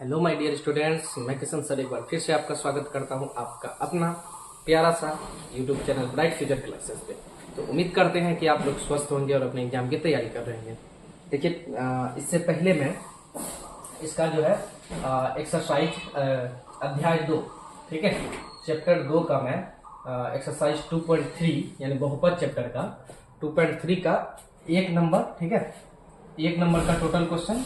Hello my dear students, मैं Kishan sir एक बार फिर से आपका स्वागत करता हूं आपका अपना प्यारा सा YouTube channel bright future classes पे। तो उम्मीद करते हैं कि आप लोग स्वस्थ होंगे और अपने एग्जाम की तैयारी कर रहे हैं। देखिए, इससे पहले मैं इसका जो है एक्सरसाइज अध्याय 2, ठीक है, चैप्टर 2 का मैं एक्सरसाइज 2.3 यानी बहुपद चैप्टर का 2.3 का 1 नंबर, ठीक है, 1 नंबर का टोटल क्वेश्चन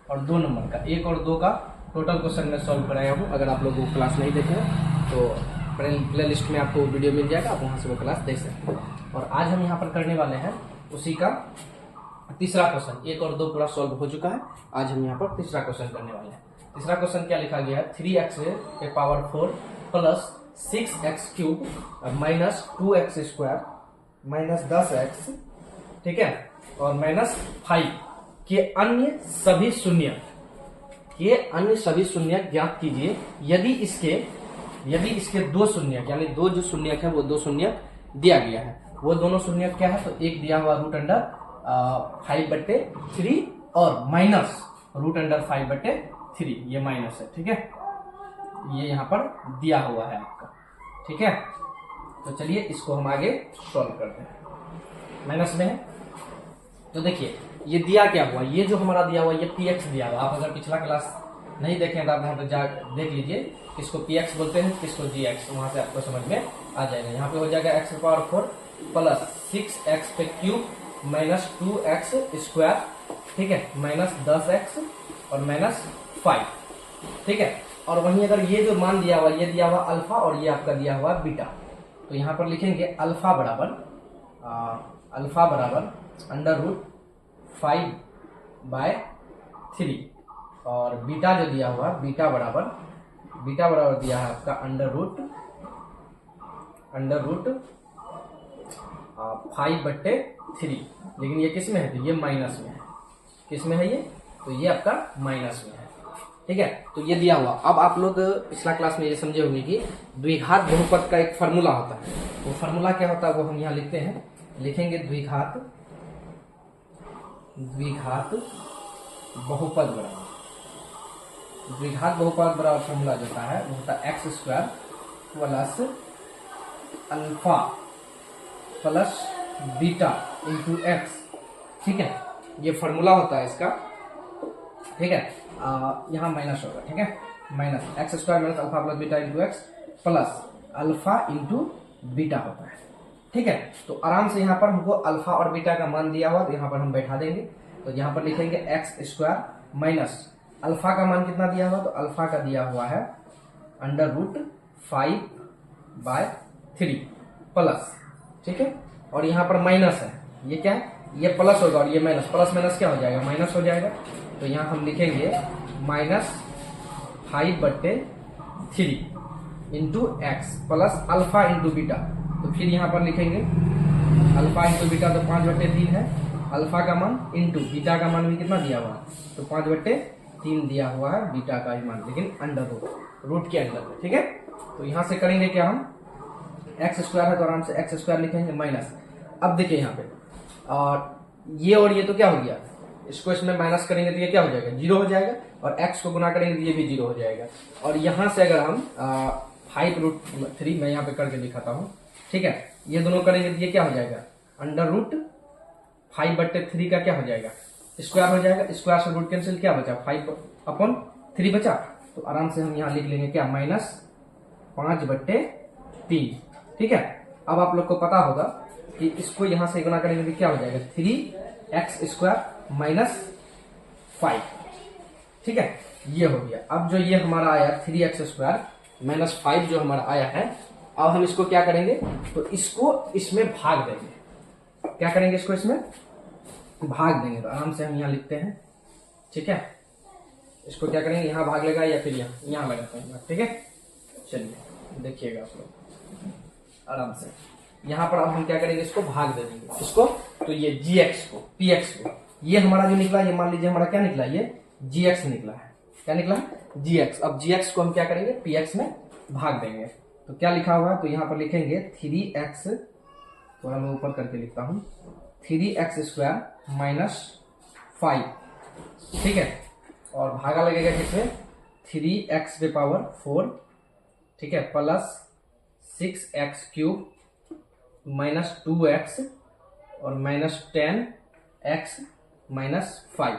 और 2 नंबर का 1 और 2 का टोटल क्वेश्चन मैं सॉल्व कराया हूँ। अगर आप लोग वो क्लास नहीं देखे तो प्ले लिस्ट में आपको वीडियो मिल जाएगा, आप वहाँ से वो क्लास देख सकते हैं। और आज हम यहाँ पर करने वाले हैं उसी का तीसरा क्वेश्चन। 1 और 2 पूरा सॉल्व हो चुका है, आज हम यहाँ पर तीसरा क्वेश्चन करने वाले हैं। तीसरा क्वेश्चन क्या लिखा गया है, 3x के power 4 plus 6x cube minus 2x square minus 10x, ठीक है, और माइनस 5 के अन्य सभी शून्य ज्ञात कीजिए यदि इसके 2 शून्य यानी 2 जो शून्य है वो 2 शून्य दिया गया है। वो दोनों शून्य क्या है, तो एक दिया हुआ √5/3 और माइनस √5/3, ये माइनस है, ठीक है, ये यहाँ पर दिया हुआ है आपका, ठीक है। तो चलिए इसको हम आगे सॉल्व करते हैं। माइनस में है तो देखिए ये दिया क्या हुआ, ये जो हमारा दिया हुआ ये px दिया हुआ। आप अगर पिछला क्लास नहीं देखें तो आप वहां पर जा देख लीजिए, किसको px बोलते हैं किसको gx, वहां से आपको समझ में आ जाएगा। यहाँ पे हो जाएगा x की पावर 4 प्लस 6x पे क्यूब माइनस 2x स्क्वायर, ठीक है, माइनस 10x और माइनस 5, ठीक है। और वहीं अगर ये जो मान दिया हुआ, ये दिया हुआ अल्फा और ये आपका दिया हुआ बीटा, तो यहाँ पर लिखेंगे अल्फा बराबर √5/3 और बीटा जो दिया हुआ बीटा बराबर दिया है आपका √5/3। लेकिन ये किस में है, तो ये माइनस में है। किस में है ये, तो ये आपका माइनस में है, ठीक है। तो ये दिया हुआ। अब आप लोग पिछला क्लास में ये समझे होंगे कि द्विघात बहुपद का एक फार्मूला होता है। वो फार्मूला क्या होता है वो हम यहाँ लिखते हैं, लिखेंगे द्विघात बहुपद बराबर फॉर्मूला जो होता है वो होता है x square plus alpha plus beta into x, ठीक है, ये फॉर्मूला होता है इसका, ठीक है। यहाँ माइनस होगा, ठीक है, minus x square minus alpha plus beta into x plus alpha into beta होता है, ठीक है। तो आराम से यहाँ पर हमको अल्फा और बीटा का मान दिया हुआ, तो यहाँ पर हम बैठा देंगे। तो यहाँ पर लिखेंगे x स्क्वायर माइनस अल्फा का मान कितना दिया हुआ, तो अल्फा का दिया हुआ है √5/3 प्लस, ठीक है, और यहाँ पर माइनस है, ये क्या है, ये प्लस होगा और ये माइनस, प्लस माइनस क्या हो जाएगा, माइनस हो जाएगा। तो यहाँ हम लिखेंगे minus 5/3 into x plus alpha into beta. तो फिर यहाँ पर लिखेंगे अल्फा इंटू बीटा, तो 5/3 है अल्फा का मान, इंटू बीटा का मान भी कितना दिया हुआ है, तो 5/3 दिया हुआ है बीटा का ही मान, लेकिन अंडर रूट के अंदर में, ठीक है। तो यहाँ से करेंगे क्या हम, एक्स स्क्वायर है तो आराम से एक्स स्क्वायर लिखेंगे माइनस। अब देखिए यहाँ पे और ये तो क्या हो गया, इसको इसमें माइनस करेंगे तो ये क्या हो जाएगा, 0 हो जाएगा, और x को गुना करेंगे तो ये भी 0 हो जाएगा। और यहाँ से अगर हम 5√3 मैं यहाँ पे करके दिखाता हूँ, ठीक है, ये दोनों करेंगे तो ये क्या हो जाएगा, √5/3 का क्या हो जाएगा, स्क्वायर हो जाएगा, स्क्वायर से रूट कैंसिल, क्या बचा 5/3 बचा। तो आराम से हम यहाँ लिख लेंगे क्या, -5/3, ठीक है। अब आप लोग को पता होगा कि इसको यहाँ से गुना करेंगे तो क्या हो जाएगा, 3x स्क्वायर माइनस 5, ठीक है, ये हो गया। अब जो ये हमारा आया 3x स्क्वायर माइनस 5 जो हमारा आया है, अब हम इसको क्या करेंगे, तो इसको इसमें भाग देंगे। क्या करेंगे, इसको इसमें भाग देंगे। तो आराम से हम यहाँ लिखते हैं, ठीक है, इसको क्या करेंगे, यहाँ भाग लगा या फिर यहाँ लगाते हैं, ठीक है। चलिए देखिएगा आप लोग आराम से, यहाँ पर अब हम क्या करेंगे, इसको भाग दे देंगे इसको। तो ये gx को px को, ये हमारा जो निकला, ये मान लीजिए हमारा क्या निकला, ये gx निकला है, क्या निकला है, gx। अब gx को हम क्या करेंगे, px में भाग देंगे। तो क्या लिखा हुआ है, तो यहाँ पर लिखेंगे 3x, थोड़ा मैं ऊपर करके लिखता हूँ, 3x स्क्वायर माइनस 5, ठीक है, और भागा लगेगा किसमें, 3x पे पावर 4, ठीक है, plus 6x cube minus 2x और माइनस 10x माइनस 5।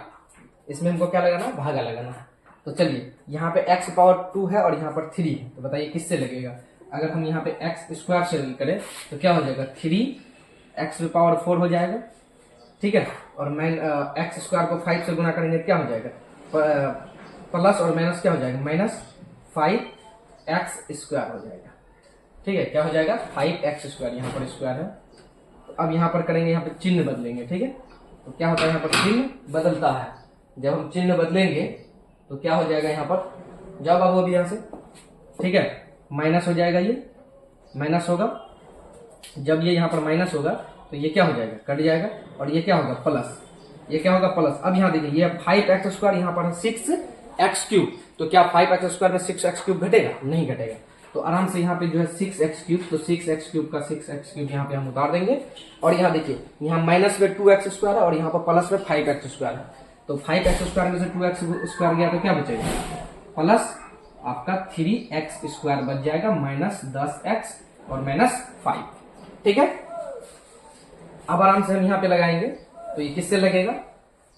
इसमें हमको क्या लगाना है, भागा लगाना है। तो चलिए यहाँ पे x पावर 2 है और यहाँ पर 3 है, तो बताइए किससे लगेगा। अगर हम यहाँ पे x स्क्वायर से करें तो क्या हो जाएगा, 3x पे पावर 4 हो जाएगा, ठीक है, और x स्क्वायर को 5 से गुना करेंगे क्या हो जाएगा, प्लस और माइनस क्या हो जाएगा, माइनस 5x स्क्वायर हो जाएगा, ठीक है, क्या हो जाएगा 5x स्क्वायर, यहाँ पर स्क्वायर है। तो अब यहाँ पर करेंगे, यहाँ पर चिन्ह बदलेंगे, ठीक है, तो क्या होता है यहाँ पर चिन्ह बदलता है। जब हम चिन्ह बदलेंगे तो क्या हो जाएगा, यहाँ पर जब अब वो भी यहाँ से, ठीक है, माइनस हो जाएगा, ये माइनस होगा। जब ये यहाँ पर माइनस होगा तो ये क्या हो जाएगा, कट जाएगा, और ये क्या होगा प्लस, ये क्या होगा प्लस। अब यहाँ देखिए ये 5x स्क्वायर, यहाँ पर है 6x क्यूब, तो क्या 5x स्क्वायर में 6x क्यूब घटेगा, नहीं घटेगा। तो आराम से यहाँ पे जो है 6x क्यूब, तो 6x क्यूब का 6x क्यूब यहाँ पे हम उतार देंगे। और यहाँ देखिए यहाँ माइनस में 2x स्क्वायर है और यहाँ पर प्लस में 5x स्क्वायर है, तो 5x स्क्वायर में से 2x स्क्वायर गया तो क्या बचेगा, प्लस आपका 3x स्क्वायर बच जाएगा, माइनस 10x और माइनस 5, ठीक है। अब आराम से हम यहाँ पे लगाएंगे, तो ये किससे लगेगा।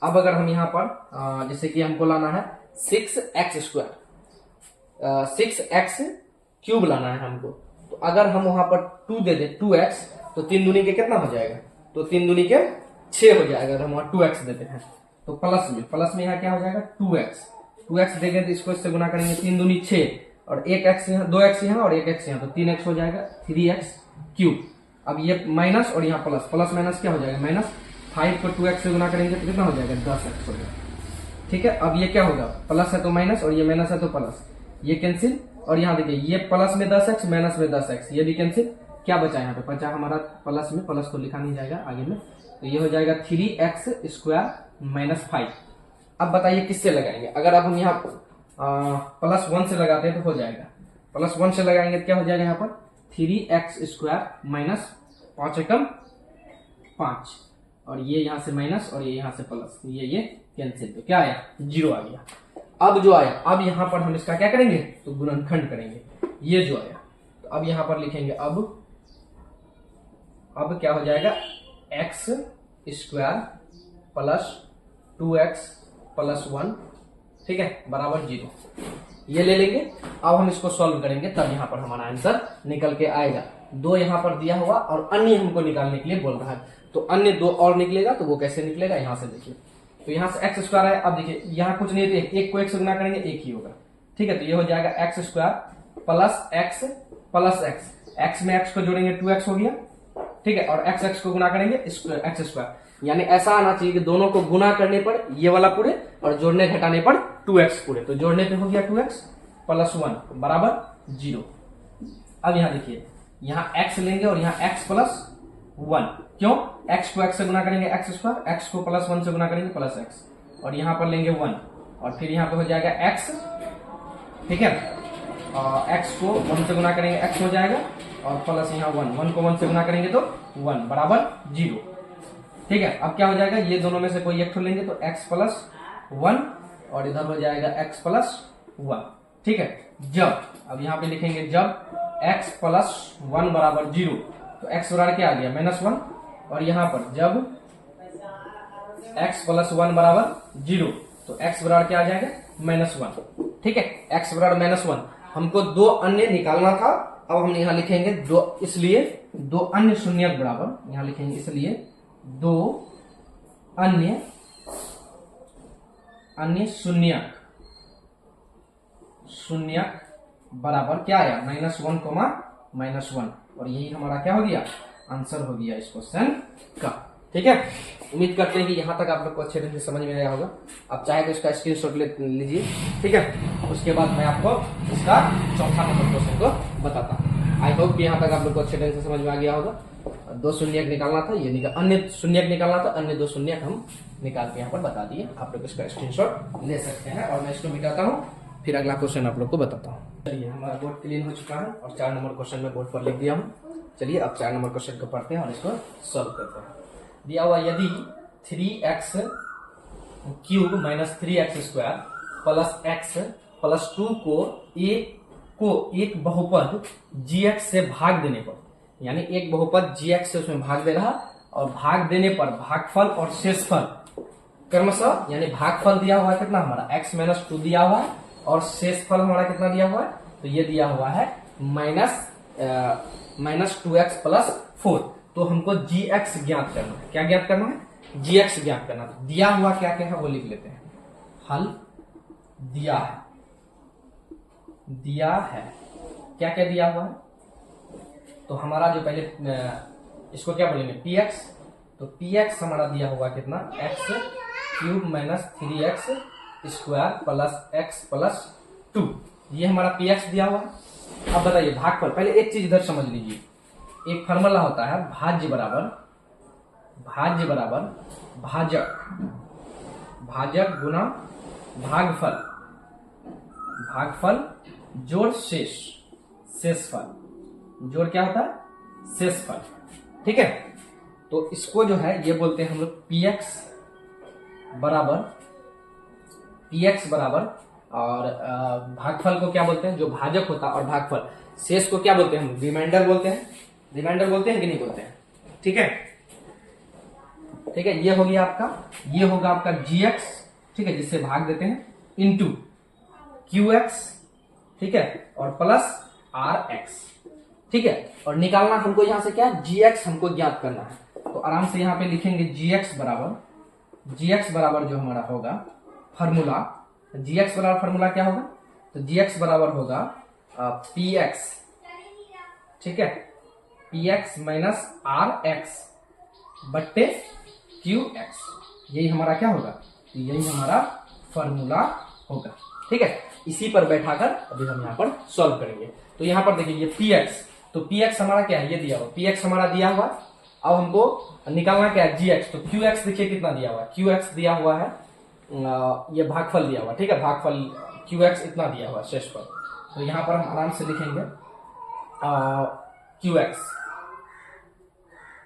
अब अगर हम यहाँ पर जैसे कि हमको लाना है 6x स्क्वायर, 6x क्यूब लाना है हमको, तो अगर हम वहां पर 2 दे दे 2x, तो 3 दूनी के कितना हो जाएगा, तो 3 दूनी के 6 हो जाएगा। अगर हम वहां 2x देते हैं तो प्लस में यहाँ क्या हो जाएगा 2x देंगे तो इसको इससे गुना करेंगे, 3 दूनी 6 और 1x यहाँ, 2x यहाँ और 1x यहाँ, तो 3x हो जाएगा 3x क्यूब। अब ये माइनस और यहाँ प्लस माइनस क्या हो जाएगा, माइनस 5 को 2x से गुना करेंगे तो कितना हो जाएगा, 10x हो जाएगा, ठीक है। अब ये क्या होगा, प्लस है तो माइनस और ये माइनस है तो प्लस, ये कैंसिल। और यहाँ देखिए ये प्लस में 10x माइनस में 10x, ये भी कैंसिल। क्या बचा यहाँ पे, बचा हमारा प्लस में, प्लस तो लिखा नहीं जाएगा आगे में, तो ये हो जाएगा 3x स्क्वायर माइनस 5। अब बताइए किससे लगाएंगे। अगर अब हम यहाँ प्लस 1 से लगाते हैं तो हो जाएगा, प्लस 1 से लगाएंगे तो क्या हो जाएगा यहाँ पर 3x स्क्वायर माइनस 5 एकम 5, और ये यहाँ से माइनस और ये यहाँ से प्लस, ये कैंसिल, तो क्या आया, 0 आ गया। अब जो आया, अब यहाँ पर हम इसका क्या करेंगे, तो गुणनखंड करेंगे, ये जो आया, तो अब यहाँ पर लिखेंगे अब क्या हो जाएगा, x square plus 2x plus 1, ठीक है, बराबर 0, ये ले लेंगे। अब हम इसको सॉल्व करेंगे, तब यहाँ पर हमारा आंसर निकल के आएगा। 2 यहाँ पर दिया हुआ और अन्य हमको निकालने के लिए बोल रहा है, तो अन्य 2 और निकलेगा, तो वो कैसे निकलेगा, यहाँ से देखिए, तो यहाँ से x स्क्वायर है। अब देखिए यहाँ कुछ नहीं है, एक को 1 से गुना करेंगे 1 ही होगा, ठीक है, तो ये हो जाएगा x स्क्वायर प्लस x में x को जोड़ेंगे 2x हो गया, ठीक है, और x को गुना करेंगे x स्क्वायर, यानी ऐसा आना चाहिए कि दोनों को गुना करने पर ये वाला पूरे और जोड़ने घटाने पर 2x पूरे, तो जोड़ने पे हो गया 2x प्लस 1 बराबर 0। अब यहाँ देखिए यहाँ x लेंगे और यहाँ x प्लस 1, क्यों, x को x से गुना करेंगे x स्क्वायर, x को प्लस 1 से गुना करेंगे प्लस x, और यहाँ पर लेंगे 1 और फिर यहाँ पे हो जाएगा x, ठीक है, x को 1 से गुना करेंगे x हो जाएगा और प्लस यहाँ 1 को 1 से गुना करेंगे तो 1 बराबर 0, ठीक है। अब क्या हो जाएगा, ये दोनों में से कोई एक लेंगे तो x प्लस 1 और इधर हो जाएगा x प्लस 1, ठीक है। जब अब यहाँ पे लिखेंगे जब x प्लस 1 बराबर 0, तो x बराबर क्या आ गया, -1, और यहाँ पर जब x प्लस 1 बराबर 0, तो x बराबर क्या आ जाएगा, -1, ठीक है, x बराबर -1। हमको 2 अन्य निकालना था, अब हम यहाँ लिखेंगे 2, इसलिए 2 अन्य शून्यक बराबर, यहाँ लिखेंगे इसलिए 2 अन्य शून्यक बराबर क्या आया, -1, -1, और यही हमारा क्या हो गया, आंसर हो गया इस क्वेश्चन का, ठीक है। उम्मीद करते हैं कि यहाँ तक आप लोग को अच्छे ढंग से समझ में आया होगा। आप चाहे तो इसका स्क्रीनशॉट ले लीजिए, ठीक है, उसके बाद मैं आपको इसका चौथा नंबर क्वेश्चन को बताता हूँ। आई होप कि यहाँ तक आप लोग को अच्छे ढंग से समझ में आ गया होगा। 2 शून्यक निकालना था, ये अन्य शून्यक निकालना था, अन्य 2 शून्यक हम निकाल के यहाँ पर बता दिए। आप लोग इसका स्क्रीनशॉट ले सकते हैं और मैं इसको मिटाता हूँ, फिर अगला क्वेश्चन आप लोग को बताता हूँ। चलिए हमारा बोर्ड क्लीन हो चुका है और 4 नंबर क्वेश्चन में बोर्ड पर लिख दिया हूँ। चलिए अब 4 नंबर क्वेश्चन को पढ़ते हैं और इसको सॉल्व करते हैं। दिया हुआ यदि 3x cube minus 3x square plus x +2 को एक बहुपद gx से भाग देने पर, यानी एक बहुपद gx से उसमें भाग दे रहा और भाग देने पर भागफल और शेषफल क्रमशः, यानी भागफल दिया हुआ है कितना हमारा x-2 दिया हुआ है और शेषफल हमारा कितना दिया हुआ है, तो ये दिया हुआ है -2x + 4। तो हमको gx ज्ञात करना है। क्या ज्ञात करना है? gx ज्ञात करना है। दिया हुआ क्या क्या है वो लिख लेते हैं। हल दिया है क्या क्या दिया हुआ है, तो हमारा जो पहले इसको क्या बोलेंगे px, तो px हमारा दिया हुआ कितना x³ - 3x² + x + 2, ये हमारा px दिया हुआ है। अब बताइए भागफल। पहले एक चीज इधर समझ लीजिए, एक फार्मूला होता है भाज्य बराबर भाजक गुना भागफल जोड़ शेषफल, जोड़ क्या होता है? शेषफल। ठीक है, तो इसको जो है ये बोलते हैं हम लोग px बराबर और भागफल को क्या बोलते हैं? जो भाजक होता है, और भागफल शेष को क्या बोलते हैं? हम रिमाइंडर बोलते हैं। रिमाइंडर बोलते हैं कि नहीं बोलते हैं? ठीक है, ये हो गया आपका, ये होगा आपका gx, ठीक है, जिससे भाग देते हैं, इंटू qx, ठीक है, और प्लस rx, ठीक है। और निकालना हमको यहां से क्या? gx हमको ज्ञात करना है। तो आराम से यहां पे लिखेंगे gx बराबर जो हमारा होगा फार्मूला, gx बराबर फार्मूला क्या होगा? तो gx बराबर होगा px, ठीक है, px - rx बट्टे qx, यही हमारा क्या होगा? तो यही हमारा फार्मूला होगा। ठीक है, इसी पर बैठाकर अभी हम यहाँ पर सॉल्व करेंगे। तो यहाँ पर देखिए ये px, तो px हमारा क्या है? ये दिया हुआ px हमारा दिया हुआ। अब हमको निकालना क्या है? gx। तो qx देखिए कितना दिया हुआ है? qx दिया हुआ है, ये भागफल दिया हुआ, ठीक है, भागफल qx इतना दिया हुआ शेषफल। तो यहाँ पर हम आराम से लिखेंगे qx,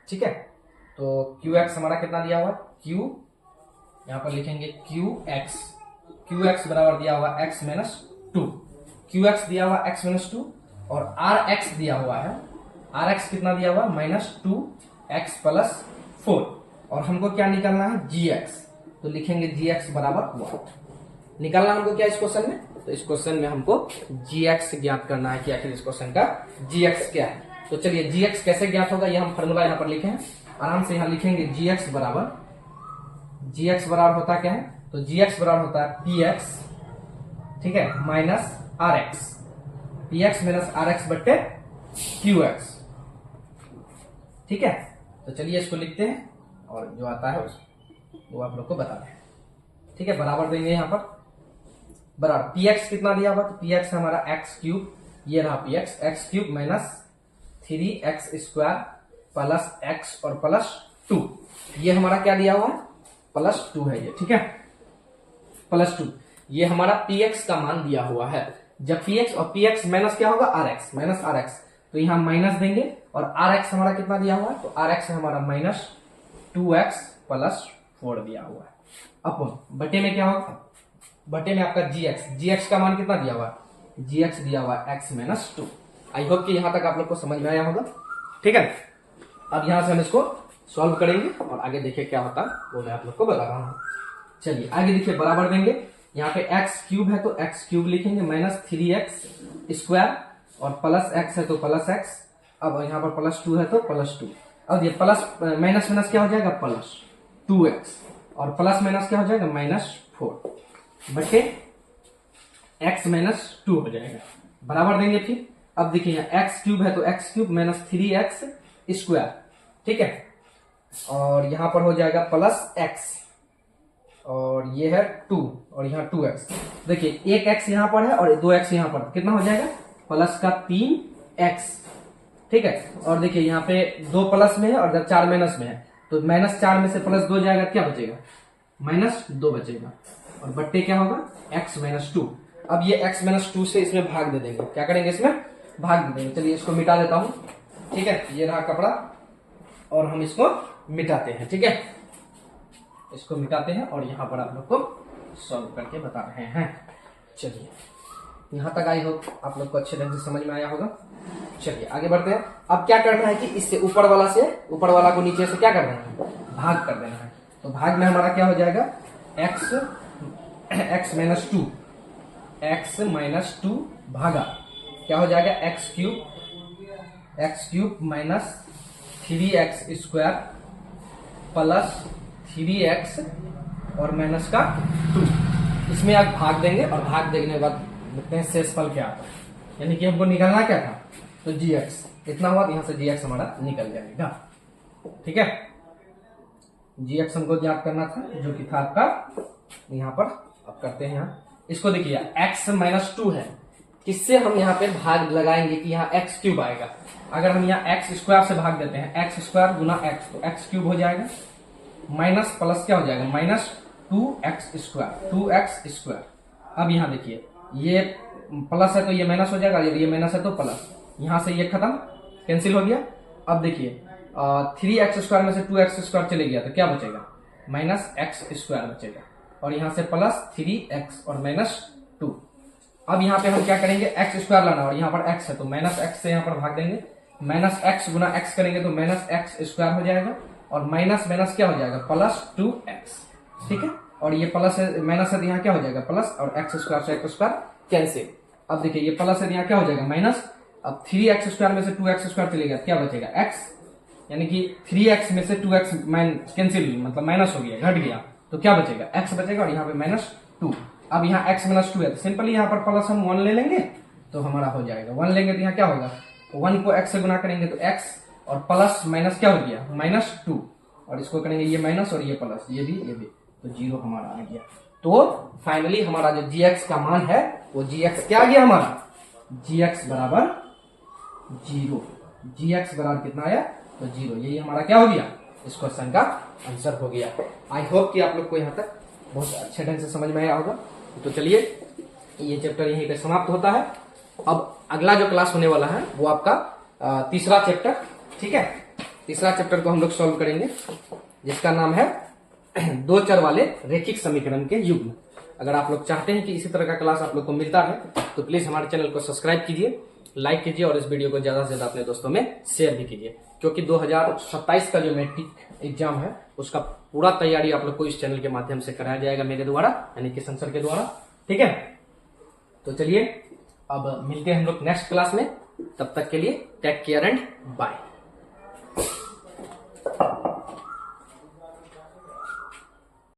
ठीक है। तो qx हमारा कितना दिया हुआ? q, यहाँ पर लिखेंगे qx बराबर दिया हुआ x-2, qx दिया हुआ x-2 और rx दिया हुआ है, rx कितना दिया हुआ? -2x + 4। और हमको क्या निकालना है? gx। तो लिखेंगे gx बराबर 1। निकालना हमको क्या इस क्वेश्चन में? तो इस क्वेश्चन में हमको gx ज्ञात करना है कि आखिर इस क्वेश्चन का gx क्या है। तो चलिए gx कैसे ज्ञात होगा, ये हम फार्मूला यहाँ पर लिखे हैं। आराम से यहाँ लिखेंगे gx बराबर होता क्या है? तो gx बराबर होता है px, ठीक है, -rx, px - rx बट्टे qx, ठीक है। तो चलिए इसको लिखते हैं और जो आता है वो आप लोग को बता दें। ठीक है, बराबर देंगे यहाँ पर बराबर px कितना दिया हुआ? तो px हमारा x³, ये रहा px, x³ - 3x² + x और +2, ये हमारा क्या दिया हुआ है? +2 है ये, ठीक है, +2। ये हमारा px का मान दिया हुआ है। जब px और px माइनस क्या होगा? rx, -rx, तो यहाँ माइनस देंगे और rx हमारा कितना दिया हुआ है? तो rx हमारा -2x + 4 दिया हुआ है। अपन बटे में क्या होगा? बटे में आपका gx का मान कितना दिया हुआ है? gx दिया हुआ है x-2। आई होप कि यहाँ तक आप लोग को समझ में आया होगा। ठीक है, अब यहाँ से हम इसको सॉल्व करेंगे और आगे देखिए क्या होता है वो मैं आप लोग को बता रहा हूँ। चलिए आगे देखिए, बराबर देंगे, यहाँ पे x³ है तो x³ लिखेंगे, -3x² और +x है तो +x, अब यहाँ पर +2 है तो +2। अब ये प्लस माइनस माइनस क्या हो जाएगा? +2x और प्लस माइनस क्या हो जाएगा? -4 बटे x-2 हो जाएगा। बराबर देंगे फिर, अब देखिए यहाँ x³ है तो x³ -3x², ठीक है, और यहाँ पर हो जाएगा +x और ये है 2 और यहाँ 2x। देखिए एक x यहाँ पर है और 2x यहाँ पर, कितना हो जाएगा? +3x, ठीक है। और देखिए यहाँ पे 2 प्लस में है और 4 माइनस में है, तो -4 में से +2 जाएगा, क्या बचेगा? -2 बचेगा और बट्टे क्या होगा? x-2। अब ये x-2 से इसमें भाग दे देंगे। क्या करेंगे? इसमें भाग दे देंगे। चलिए इसको मिटा देता हूं, ठीक है, ये रहा कपड़ा और हम इसको मिटाते हैं। ठीक है, इसको मिटाते हैं और यहाँ पर आप लोग को सॉल्व करके बता रहे हैं। चलिए यहाँ तक आई हो आप लोग को अच्छे ढंग से समझ में आया होगा। चलिए आगे बढ़ते हैं। अब क्या करना है कि इससे ऊपर वाला को नीचे से क्या करना है, भाग कर देना है। तो भाग में हमारा क्या हो जाएगा, x माइनस टू भागा क्या हो जाएगा, x cube minus 3x square plus 3x और माइनस का 2। इसमें आप भाग देंगे और भाग देने के बाद देखते हैं शेषफल क्या आता है, यानी कि हमको निकालना क्या था, तो gx इतना हुआ, यहाँ से gx हमारा निकल जाएगा। ठीक है, gx हमको ज्ञात करना था जो कि था आपका यहाँ पर। अब करते हैं यहाँ, इसको देखिए x माइनस 2 है, किससे हम यहाँ पे भाग लगाएंगे कि यहाँ x क्यूब आएगा। अगर हम यहाँ x स्क्वायर से भाग देते हैं, x स्क्वायर गुना x, तो x क्यूब हो जाएगा, माइनस प्लस क्या हो जाएगा, माइनस 2x स्क्वायर। अब यहाँ देखिए ये प्लस है तो ये माइनस हो जाएगा, यदि ये माइनस है तो प्लस, यहाँ से ये खत्म, कैंसिल हो गया। अब देखिए 3x स्क्वायर में से 2x स्क्वायर चले गया तो क्या बचेगा, माइनस x स्क्वायर बचेगा, और यहाँ से प्लस 3x और माइनस 2। अब यहाँ पे हम क्या करेंगे, x स्क्वायर लाना, और यहाँ पर x है तो माइनस x से यहाँ पर भाग देंगे, माइनस x गुना x करेंगे तो माइनस x स्क्वायर हो जाएगा, और माइनस माइनस क्या हो जाएगा, प्लस 2x। ठीक है, और ये प्लस है माइनस है तो यहाँ क्या हो जाएगा प्लस, और x स्क्वायर से x स्क्वायर कैंसिल। अब देखिए ये प्लस है तो यहाँ क्या हो जाएगा माइनस, अब 3x स्क्वायर में से 2x स्क्वायर चलेगा क्या बचेगा x, यानी कि 3x में से 2x कैंसिल मतलब माइनस हो गया, घट गया, तो क्या बचेगा x बचेगा, और यहाँ पे माइनस 2। अब यहाँ x माइनस 2 है तो सिंपली यहाँ पर प्लस हम 1 ले लेंगे तो हमारा हो जाएगा, 1 लेंगे तो यहाँ क्या होगा, 1 को x से गुना करेंगे तो x, और प्लस माइनस क्या हो गया माइनस 2, और इसको करेंगे ये माइनस और ये प्लस, ये भी तो 0 हमारा आ गया। तो फाइनली हमारा जो gx का मान है वो gx क्या आ गया हमारा, gx बराबर 0। gx बराबर कितना आया, तो 0। यही हमारा क्या हो गया, इस क्वेश्चन का आंसर हो गया। आई होप कि आप लोग को यहाँ तक बहुत अच्छे ढंग से समझ में आया होगा। तो चलिए ये चैप्टर यहीं पे समाप्त होता है। अब अगला जो क्लास होने वाला है वो आपका तीसरा चैप्टर। ठीक है, तीसरा चैप्टर को हम लोग सॉल्व करेंगे जिसका नाम है दो चर वाले रैखिक समीकरण के युग्म। अगर आप लोग चाहते हैं कि इसी तरह का क्लास आप लोग को मिलता है तो प्लीज हमारे चैनल को सब्सक्राइब कीजिए, लाइक कीजिए, और इस वीडियो को ज्यादा से ज्यादा अपने दोस्तों में शेयर भी कीजिए, क्योंकि 2027 का जो मैट्रिक एग्जाम है उसका पूरा तैयारी आप लोग को इस चैनल के माध्यम से कराया जाएगा मेरे द्वारा, यानी कि किशन सर के द्वारा। ठीक है, तो चलिए अब मिलते हैं हम लोग नेक्स्ट क्लास में, तब तक के लिए टेक केयर एंड बाय।